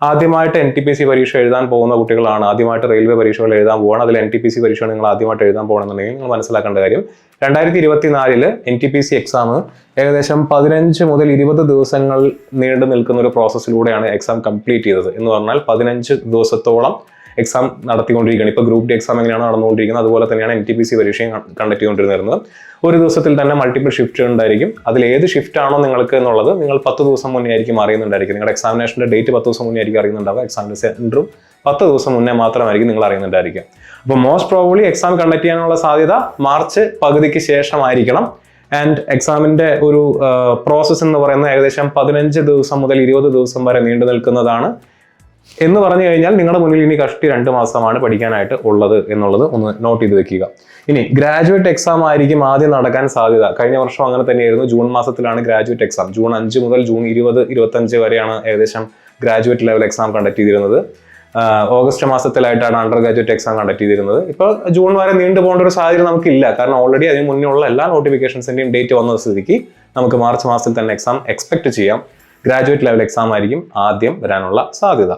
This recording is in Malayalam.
ആദ്യമായിട്ട് NTPC പരീക്ഷ എഴുതാൻ പോകുന്ന കുട്ടികളാണ്, ആദ്യമായിട്ട് റെയിൽവേ പരീക്ഷകൾ എഴുതാൻ പോകണം, അതിൽ NTPC പരീക്ഷ നിങ്ങൾ ആദ്യമായിട്ട് എഴുതാൻ പോകണമെന്നുണ്ടെങ്കിൽ നിങ്ങൾ മനസ്സിലാക്കേണ്ട കാര്യം 2024 NTPC എക്സാം ഏകദേശം 15 മുതൽ 20 ദിവസങ്ങൾ നീണ്ടു നിൽക്കുന്ന ഒരു പ്രോസസ്സിലൂടെയാണ് എക്സാം കംപ്ലീറ്റ് ചെയ്തത്. എന്ന് പറഞ്ഞാൽ 15 ദിവസത്തോളം എക്സാം നടത്തിക്കൊണ്ടിരിക്കുകയാണ്. ഇപ്പോൾ ഗ്രൂപ്പ് ഡി എക്സാം എങ്ങനെയാണ് നടന്നുകൊണ്ടിരിക്കുന്നത് അതുപോലെ തന്നെയാണ് NTPC പരീക്ഷയും കണ്ടക്ട് ചെയ്തുകൊണ്ടിരുന്നത്. ഒരു ദിവസത്തിൽ തന്നെ മൾട്ടിപ്പിൾ ഷിഫ്റ്റ് ഉണ്ടായിരിക്കും. അതിൽ ഏത് ഷിഫ്റ്റ് ആണോ നിങ്ങൾക്ക് എന്നുള്ളത് നിങ്ങൾ 10 ദിവസം മുന്നേ ആയിരിക്കും അറിയുന്നുണ്ടായിരിക്കും. നിങ്ങളുടെ എക്സാമിനേഷൻ്റെ ഡേറ്റ് 10 ദിവസം മുന്നേ ആയിരിക്കും അറിയുന്നുണ്ടാവുക. എക്സാമിൻ്റെ സെൻറ്ററും 10 ദിവസം മുന്നേ മാത്രമായിരിക്കും നിങ്ങൾ അറിയുന്നുണ്ടായിരിക്കും. അപ്പോൾ മോസ്റ്റ് പ്രോബബ്ലി എക്സാം കണ്ടക്ട് ചെയ്യാനുള്ള സാധ്യത മാർച്ച് പകുതിക്ക് ശേഷമായിരിക്കണം. ആൻഡ് എക്സാമിൻ്റെ ഒരു പ്രോസസ്സ് എന്ന് പറയുന്നത് ഏകദേശം 15 ദിവസം മുതൽ 20 ദിവസം വരെ നീണ്ടു നിൽക്കുന്നതാണ്. എന്ന് പറഞ്ഞു കഴിഞ്ഞാൽ നിങ്ങളുടെ മുന്നിൽ ഇനി കഷ്ടി 2 മാസമാണ് പഠിക്കാനായിട്ട് ഉള്ളത് എന്നുള്ളത് ഒന്ന് നോട്ട് ചെയ്ത് വെക്കുക. ഇനി ഗ്രാജുവേറ്റ് എക്സാം ആയിരിക്കും ആദ്യം നടക്കാൻ സാധ്യത. കഴിഞ്ഞ വർഷം അങ്ങനെ തന്നെയായിരുന്നു. ജൂൺ മാസത്തിലാണ് ഗ്രാജുവേറ്റ് എക്സാം. ജൂൺ 5 മുതൽ ജൂൺ 20-25 വരെയാണ് ഏകദേശം ഗ്രാജുവേറ്റ് ലെവൽ എക്സാം കണ്ടക്ട് ചെയ്തിരുന്നത്. ഓഗസ്റ്റ് മാസത്തിലായിട്ടാണ് അണ്ടർ ഗ്രാജുവേറ്റ് എക്സാം കണ്ടക്ട് ചെയ്തിരുന്നത്. ഇപ്പോൾ ജൂൺ വരെ നീണ്ടു പോകേണ്ട ഒരു സാഹചര്യം നമുക്കില്ല. കാരണം ഓൾറെഡി അതിന് മുന്നേ ഉള്ള എല്ലാ നോട്ടിഫിക്കേഷൻസിന്റെയും ഡേറ്റ് വന്ന സ്ഥിതിക്ക് നമുക്ക് മാർച്ച് മാസത്തിൽ തന്നെ എക്സാം എക്സ്പെക്ട് ചെയ്യാം. ഗ്രാജുവേറ്റ് ലെവൽ എക്സാം ആയിരിക്കും ആദ്യം വരാനുള്ള സാധ്യത.